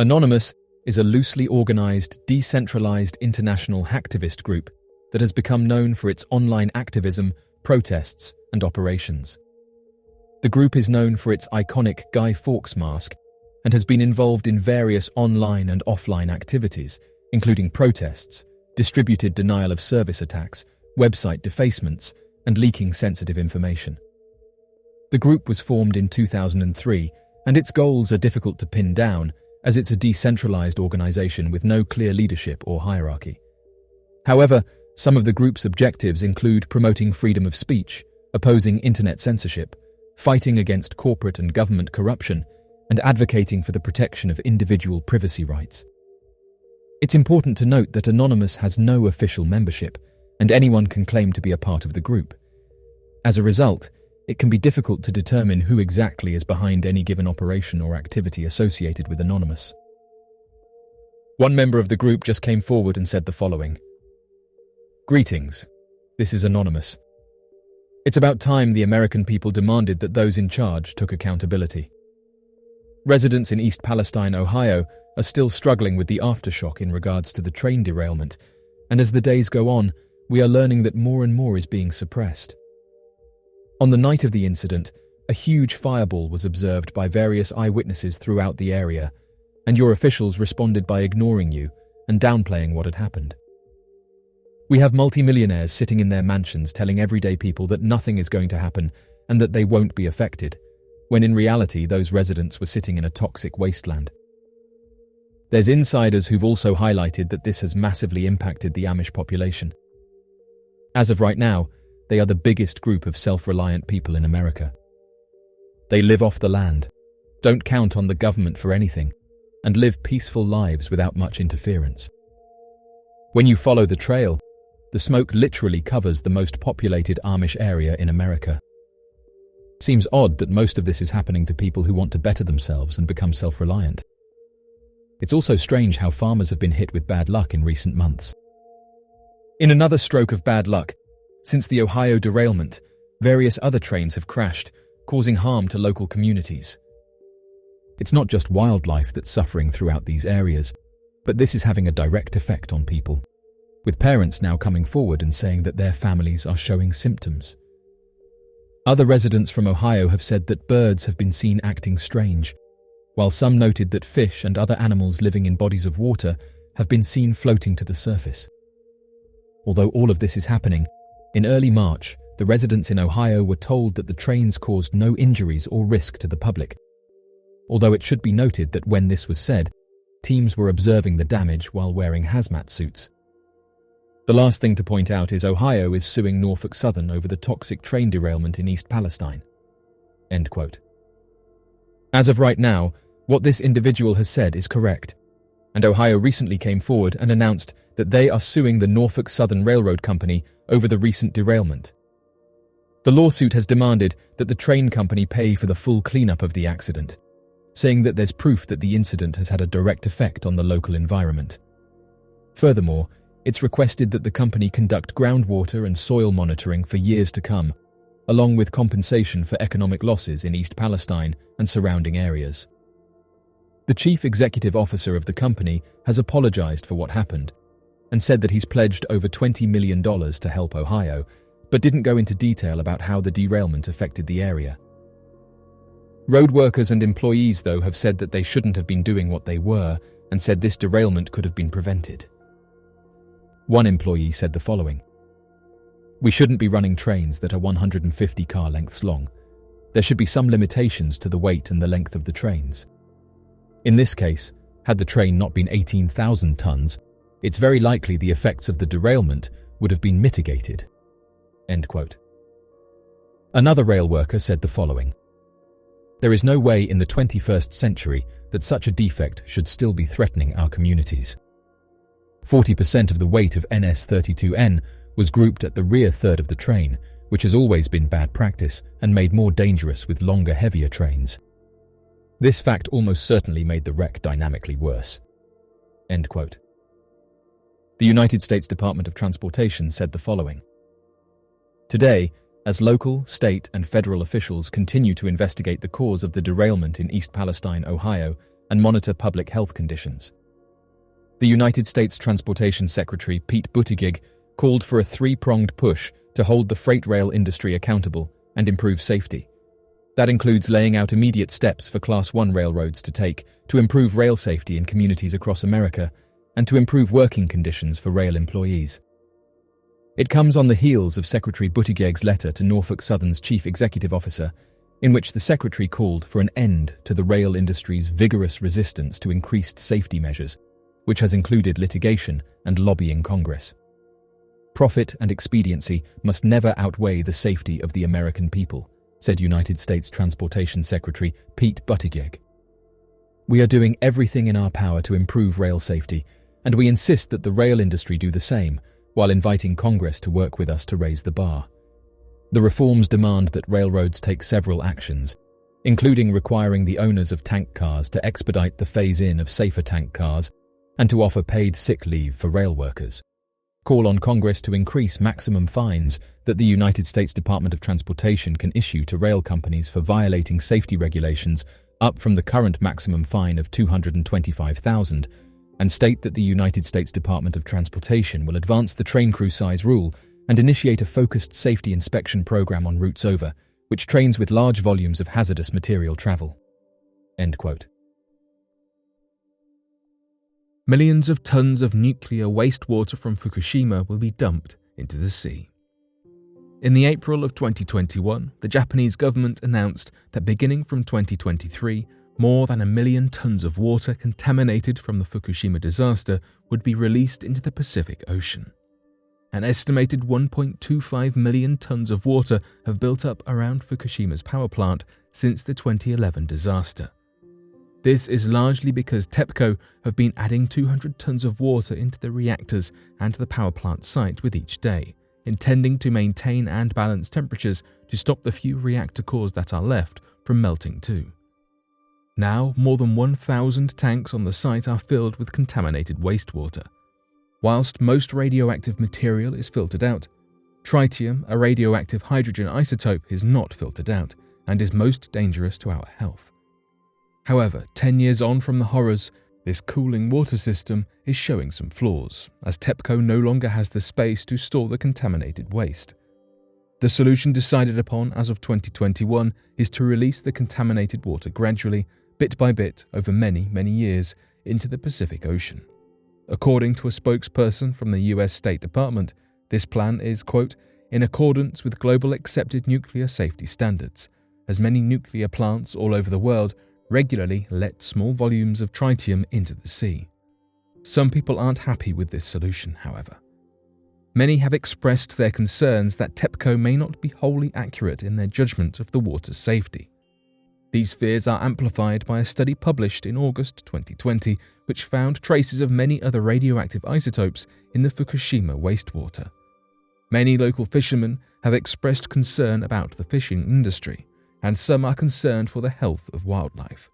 Anonymous is a loosely organized, decentralized international hacktivist group that has become known for its online activism, protests, and operations. The group is known for its iconic Guy Fawkes mask and has been involved in various online and offline activities, including protests, distributed denial of service attacks, website defacements, and leaking sensitive information. The group was formed in 2003, and its goals are difficult to pin down as it's a decentralized organization with no clear leadership or hierarchy. However, some of the group's objectives include promoting freedom of speech, opposing internet censorship, fighting against corporate and government corruption, and advocating for the protection of individual privacy rights. It's important to note that Anonymous has no official membership, and anyone can claim to be a part of the group. As a result, it can be difficult to determine who exactly is behind any given operation or activity associated with Anonymous. One member of the group just came forward and said the following: "Greetings. This is Anonymous. It's about time the American people demanded that those in charge took accountability. Residents in East Palestine, Ohio, are still struggling with the aftershock in regards to the train derailment, and as the days go on, we are learning that more and more is being suppressed. On the night of the incident, a huge fireball was observed by various eyewitnesses throughout the area, and your officials responded by ignoring you and downplaying what had happened. We have multimillionaires sitting in their mansions telling everyday people that nothing is going to happen and that they won't be affected, when in reality those residents were sitting in a toxic wasteland. There's insiders who've also highlighted that this has massively impacted the Amish population. As of right now, they are the biggest group of self-reliant people in America. They live off the land, don't count on the government for anything, and live peaceful lives without much interference. When you follow the trail, the smoke literally covers the most populated Amish area in America. Seems odd that most of this is happening to people who want to better themselves and become self-reliant. It's also strange how farmers have been hit with bad luck in recent months. In another stroke of bad luck, since the Ohio derailment, various other trains have crashed, causing harm to local communities. It's not just wildlife that's suffering throughout these areas, but this is having a direct effect on people, with parents now coming forward and saying that their families are showing symptoms. Other residents from Ohio have said that birds have been seen acting strange, while some noted that fish and other animals living in bodies of water have been seen floating to the surface. Although all of this is happening, in early March, the residents in Ohio were told that the trains caused no injuries or risk to the public. Although it should be noted that when this was said, teams were observing the damage while wearing hazmat suits. The last thing to point out is Ohio is suing Norfolk Southern over the toxic train derailment in East Palestine." End quote. As of right now, what this individual has said is correct, and Ohio recently came forward and announced that they are suing the Norfolk Southern Railroad Company over the recent derailment. The lawsuit has demanded that the train company pay for the full cleanup of the accident, saying that there's proof that the incident has had a direct effect on the local environment. Furthermore, it's requested that the company conduct groundwater and soil monitoring for years to come, along with compensation for economic losses in East Palestine and surrounding areas. The chief executive officer of the company has apologized for what happened and said that he's pledged over $20 million to help Ohio, but didn't go into detail about how the derailment affected the area. Road workers and employees, though, have said that they shouldn't have been doing what they were and said this derailment could have been prevented. One employee said the following: "We shouldn't be running trains that are 150 car lengths long. There should be some limitations to the weight and the length of the trains. In this case, had the train not been 18,000 tons, it's very likely the effects of the derailment would have been mitigated." End quote. Another rail worker said the following: "There is no way in the 21st century that such a defect should still be threatening our communities. 40% of the weight of NS32N was grouped at the rear third of the train, which has always been bad practice and made more dangerous with longer, heavier trains. This fact almost certainly made the wreck dynamically worse." End quote. The United States Department of Transportation said the following: "Today, as local, state, and federal officials continue to investigate the cause of the derailment in East Palestine, Ohio, and monitor public health conditions. The United States Transportation Secretary Pete Buttigieg called for a three-pronged push to hold the freight rail industry accountable and improve safety. That includes laying out immediate steps for Class 1 railroads to take to improve rail safety in communities across America and to improve working conditions for rail employees. It comes on the heels of Secretary Buttigieg's letter to Norfolk Southern's chief executive officer, in which the secretary called for an end to the rail industry's vigorous resistance to increased safety measures, which has included litigation and lobbying Congress. Profit and expediency must never outweigh the safety of the American people, said United States Transportation Secretary Pete Buttigieg. We are doing everything in our power to improve rail safety, and we insist that the rail industry do the same, while inviting Congress to work with us to raise the bar. The reforms demand that railroads take several actions, including requiring the owners of tank cars to expedite the phase-in of safer tank cars and to offer paid sick leave for rail workers. Call on Congress to increase maximum fines that the United States Department of Transportation can issue to rail companies for violating safety regulations up from the current maximum fine of $225,000, and state that the United States Department of Transportation will advance the train crew size rule and initiate a focused safety inspection program on routes over, which trains with large volumes of hazardous material travel. End quote. Millions of tons of nuclear wastewater from Fukushima will be dumped into the sea. In the April of 2021, the Japanese government announced that beginning from 2023, more than 1 million tons of water contaminated from the Fukushima disaster would be released into the Pacific Ocean. An estimated 1.25 million tons of water have built up around Fukushima's power plant since the 2011 disaster. This is largely because TEPCO have been adding 200 tons of water into the reactors and the power plant site with each day, intending to maintain and balance temperatures to stop the few reactor cores that are left from melting too. Now, more than 1,000 tanks on the site are filled with contaminated wastewater. Whilst most radioactive material is filtered out, tritium, a radioactive hydrogen isotope, is not filtered out and is most dangerous to our health. However, 10 years on from the horrors, this cooling water system is showing some flaws, as TEPCO no longer has the space to store the contaminated waste. The solution decided upon as of 2021 is to release the contaminated water gradually, bit by bit, over many, many years, into the Pacific Ocean. According to a spokesperson from the US State Department, this plan is, quote, in accordance with global accepted nuclear safety standards, as many nuclear plants all over the world regularly let small volumes of tritium into the sea. Some people aren't happy with this solution, however. Many have expressed their concerns that TEPCO may not be wholly accurate in their judgment of the water's safety. These fears are amplified by a study published in August 2020, which found traces of many other radioactive isotopes in the Fukushima wastewater. Many local fishermen have expressed concern about the fishing industry, and some are concerned for the health of wildlife.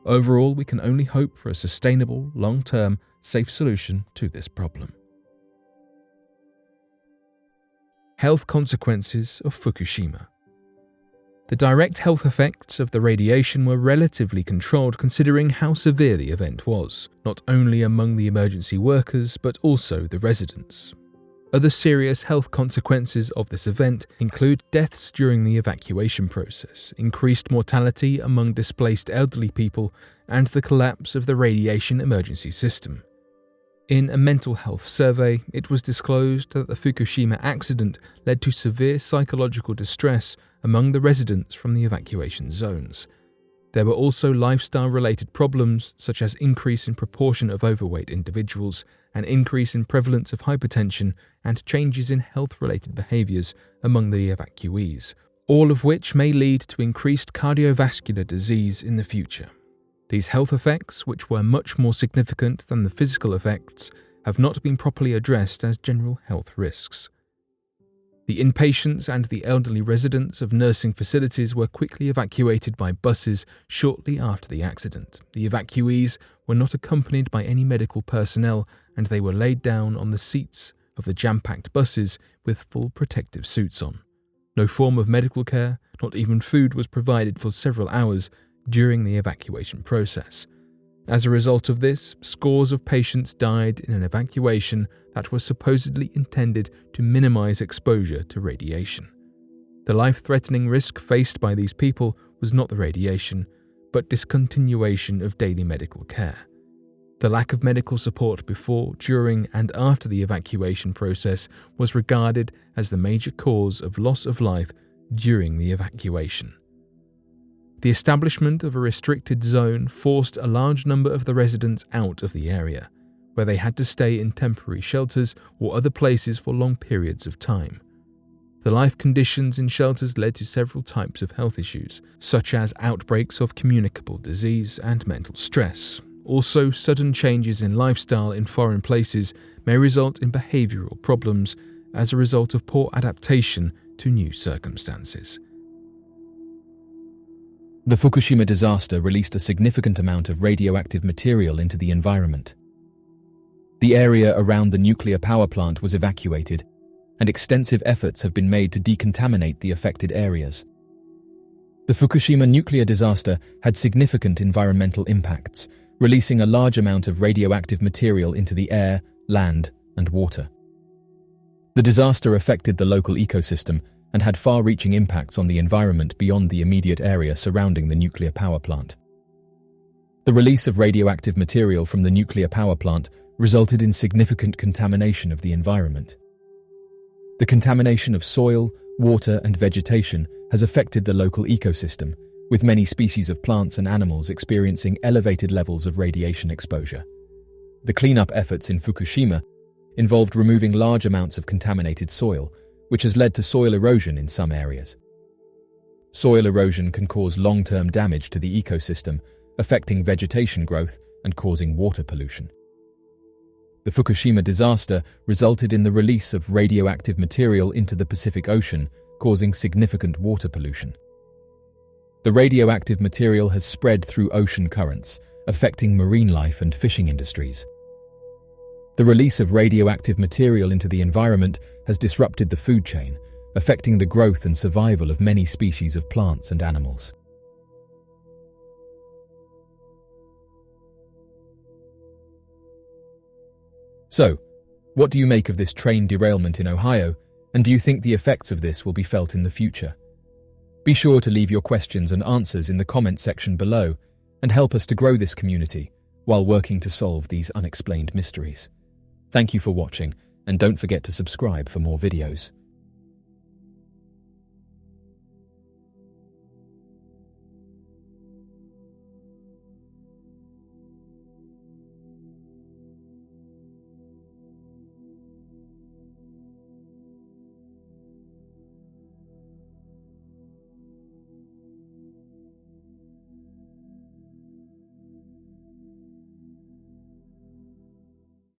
Overall, we can only hope for a sustainable, long-term, safe solution to this problem. Health consequences of Fukushima. The direct health effects of the radiation were relatively controlled considering how severe the event was, not only among the emergency workers but also the residents. Other serious health consequences of this event include deaths during the evacuation process, increased mortality among displaced elderly people, and the collapse of the radiation emergency system. In a mental health survey, it was disclosed that the Fukushima accident led to severe psychological distress among the residents from the evacuation zones. There were also lifestyle-related problems such as increase in proportion of overweight individuals, an increase in prevalence of hypertension, and changes in health-related behaviours among the evacuees, all of which may lead to increased cardiovascular disease in the future. These health effects, which were much more significant than the physical effects, have not been properly addressed as general health risks. The inpatients and the elderly residents of nursing facilities were quickly evacuated by buses shortly after the accident. The evacuees were not accompanied by any medical personnel, and they were laid down on the seats of the jam-packed buses with full protective suits on. No form of medical care, not even food, was provided for several hours during the evacuation process. As a result of this, scores of patients died in an evacuation that was supposedly intended to minimize exposure to radiation. The life-threatening risk faced by these people was not the radiation, but discontinuation of daily medical care. The lack of medical support before, during, and after the evacuation process was regarded as the major cause of loss of life during the evacuation. The establishment of a restricted zone forced a large number of the residents out of the area, where they had to stay in temporary shelters or other places for long periods of time. The life conditions in shelters led to several types of health issues, such as outbreaks of communicable disease and mental stress. Also, sudden changes in lifestyle in foreign places may result in behavioral problems as a result of poor adaptation to new circumstances. The Fukushima disaster released a significant amount of radioactive material into the environment. The area around the nuclear power plant was evacuated, and extensive efforts have been made to decontaminate the affected areas. The Fukushima nuclear disaster had significant environmental impacts, releasing a large amount of radioactive material into the air, land, and water. The disaster affected the local ecosystem and had far-reaching impacts on the environment beyond the immediate area surrounding the nuclear power plant. The release of radioactive material from the nuclear power plant resulted in significant contamination of the environment. The contamination of soil, water, and vegetation has affected the local ecosystem, with many species of plants and animals experiencing elevated levels of radiation exposure. The cleanup efforts in Fukushima involved removing large amounts of contaminated soil, which has led to soil erosion in some areas. Soil erosion can cause long-term damage to the ecosystem, affecting vegetation growth and causing water pollution. The Fukushima disaster resulted in the release of radioactive material into the Pacific Ocean, causing significant water pollution. The radioactive material has spread through ocean currents, affecting marine life and fishing industries. The release of radioactive material into the environment has disrupted the food chain, affecting the growth and survival of many species of plants and animals. So, what do you make of this train derailment in Ohio, and do you think the effects of this will be felt in the future? Be sure to leave your questions and answers in the comment section below and help us to grow this community while working to solve these unexplained mysteries. Thank you for watching, and don't forget to subscribe for more videos.